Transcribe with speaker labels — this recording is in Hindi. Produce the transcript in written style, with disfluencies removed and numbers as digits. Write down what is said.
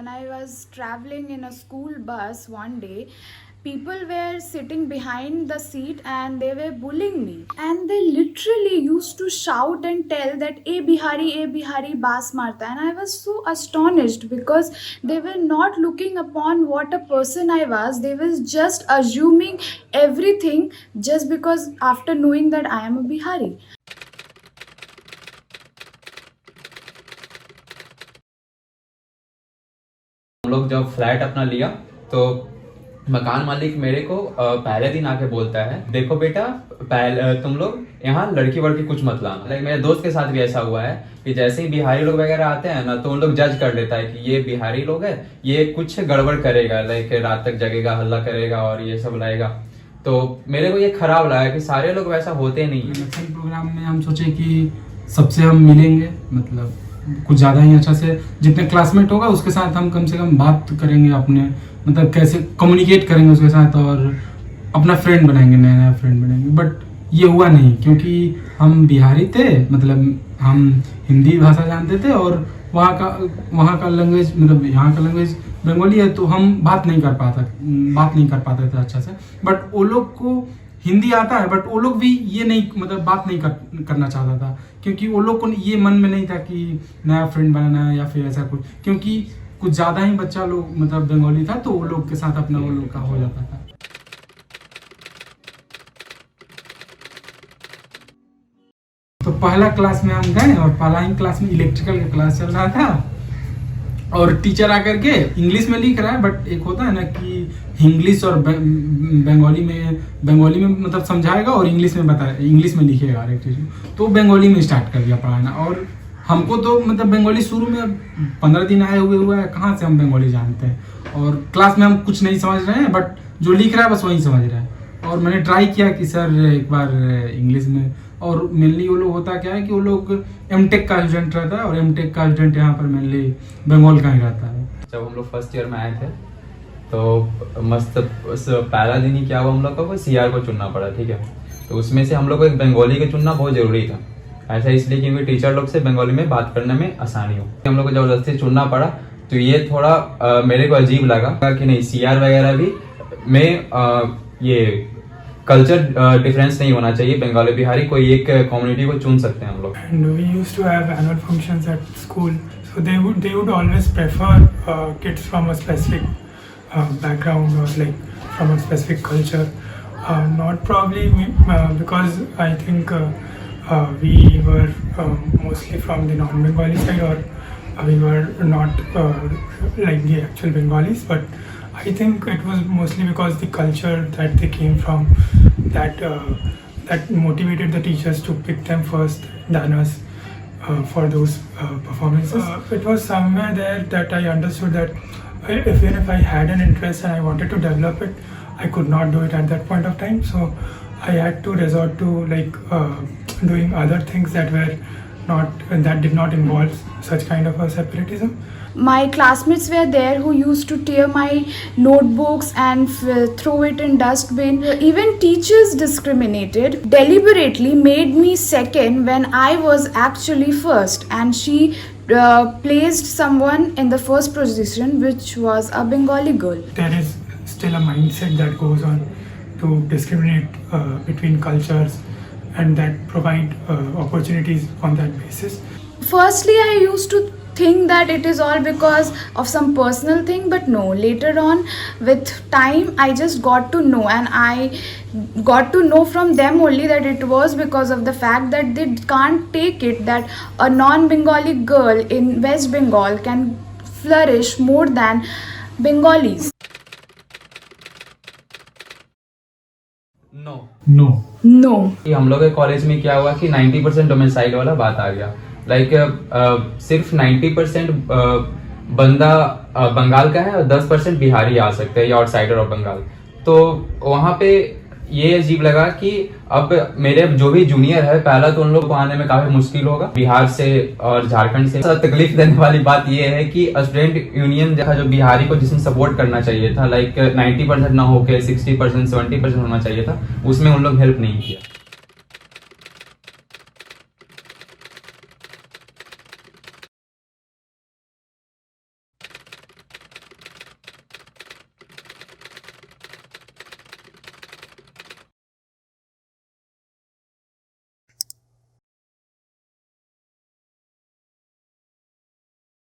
Speaker 1: when I was traveling in a school bus one day, people were sitting behind the seat and they were bullying me. And they literally used to shout and tell that, "Eh Bihari, baas marta." And I was so astonished because they were not looking upon what a person I was. They were just assuming everything just because after knowing that I am a Bihari.
Speaker 2: हम लोग जब फ्लैट अपना लिया तो मकान मालिक मेरे को पहले दिन आके बोलता है, देखो बेटा तुम लोग यहाँ लड़की वड़की कुछ मत लाना। लाइक मेरे दोस्त के साथ भी ऐसा हुआ है कि जैसे ही बिहारी लोग वगैरह आते हैं ना तो उन लोग जज कर लेता है कि ये बिहारी लोग है, ये कुछ गड़बड़ करेगा, लाइक रात तक जगेगा, हल्ला करेगा और ये सब लाएगा। तो मेरे को ये खराब लगा कि सारे लोग वैसा होते नहीं है।
Speaker 3: प्रोग्राम में हम सोचे कि सबसे हम मिलेंगे, मतलब कुछ ज़्यादा ही अच्छा से जितने क्लासमेट होगा उसके साथ हम कम से कम बात करेंगे, अपने मतलब कैसे कम्युनिकेट करेंगे उसके साथ और अपना फ्रेंड बनाएंगे, नया फ्रेंड बनाएंगे। बट ये हुआ नहीं क्योंकि हम बिहारी थे, मतलब हम हिंदी भाषा जानते थे और वहाँ का लैंग्वेज मतलब यहाँ का लैंग्वेज बंगाली है, तो हम बात नहीं कर पाते थे अच्छा से। बट वो लोग को हिंदी आता है बट वो लोग भी ये नहीं मतलब बात नहीं करना चाहता था क्योंकि वो लोग को ये मन में नहीं था कि नया फ्रेंड बनाना है या फिर ऐसा कुछ, क्योंकि कुछ ज़्यादा ही बच्चा लोग मतलब बंगाली था तो वो लोग के साथ अपना वो लोग का हो जाता था। तो पहला क्लास में हम गए और पहला ही क्लास में इलेक्ट्रिकल का क्लास चल रहा था और टीचर आकर के इंग्लिश में लिख रहा है। बट एक होता है ना कि इंग्लिश और बंगाली में मतलब समझाएगा और इंग्लिश में लिखेगा हर एक चीज़। तो बंगाली में स्टार्ट कर दिया पढ़ाना और हमको तो मतलब बंगाली शुरू में 15 दिन आए हुआ है, कहाँ से हम बंगाली जानते हैं। और क्लास में हम कुछ नहीं समझ रहे हैं बट जो लिख रहा है बस वही समझ रहा है। और मैंने ट्राई किया कि सर एक बार इंग्लिश में, और मेनली वो लोग होता क्या है कि वो लोग एमटेक का स्टूडेंट रहता है और एमटेक का स्टूडेंट यहाँ पर मेनली बंगाल का ही रहता है।
Speaker 2: जब हम लोग फर्स्ट ईयर में आए थे तो मस्त पहला दिन ही क्या हुआ, हम लोग को सीआर को चुनना पड़ा, ठीक है। तो उसमें से हम लोग को एक बंगाली को चुनना बहुत जरूरी था। ऐसा इसलिए क्योंकि टीचर लोग से बंगाली में बात करने में आसानी हो। हम लोग को जबरदस्ती चुनना पड़ा तो ये थोड़ा मेरे को अजीब लगा कि नहीं सीआर वगैरह भी में ये कल्चर डिफरेंस नहीं होना चाहिए, बंगाली बिहारी कोई एक कम्युनिटी को चुन सकते हैं हम लोग।
Speaker 4: And we used to have annual functions at school, so they would always prefer kids from a specific background or like from a specific culture. Not probably because I think we were mostly from the non-Bengali side, or we were not like the actual Bengalis, but I think it was mostly because the culture that they came from that motivated the teachers to pick them first than us for those performances. It was somewhere there that I understood that even if I had an interest and I wanted to develop it, I could not do it at that point of time. So I had to resort to like doing other things that did not involve such kind of a separatism.
Speaker 1: My classmates were there who used to tear my notebooks and throw it in dustbin. Even teachers discriminated, deliberately made me second when I was actually first, and she placed someone in the first position, which was a Bengali girl.
Speaker 4: There is still a mindset that goes on to discriminate between cultures and that provide opportunities on that basis.
Speaker 1: Firstly, I used to think that it is all because of some personal thing, but no, later on with time I just got to know, and I got to know from them only that it was because of the fact that they can't take it that a non-Bengali girl in West Bengal can flourish more than Bengalis.
Speaker 3: No
Speaker 2: हम लोग के कॉलेज में क्या हुआ कि 90% डोमिसाइल वाला बात आ गया। लाइक सिर्फ 90% बंदा बंगाल का है और 10% बिहारी आ सकते हैं या आउटसाइडर ऑफ बंगाल। तो वहां पे ये अजीब लगा कि अब मेरे जो भी जूनियर है, पहला तो उन लोग को आने में काफी मुश्किल होगा बिहार से और झारखंड से। तकलीफ देने वाली बात ये है कि स्टूडेंट यूनियन जो बिहारी को जिसमें सपोर्ट करना चाहिए था, लाइक 90% ना होके 60% 70% होना चाहिए था, उसमें उन लोग हेल्प नहीं किया।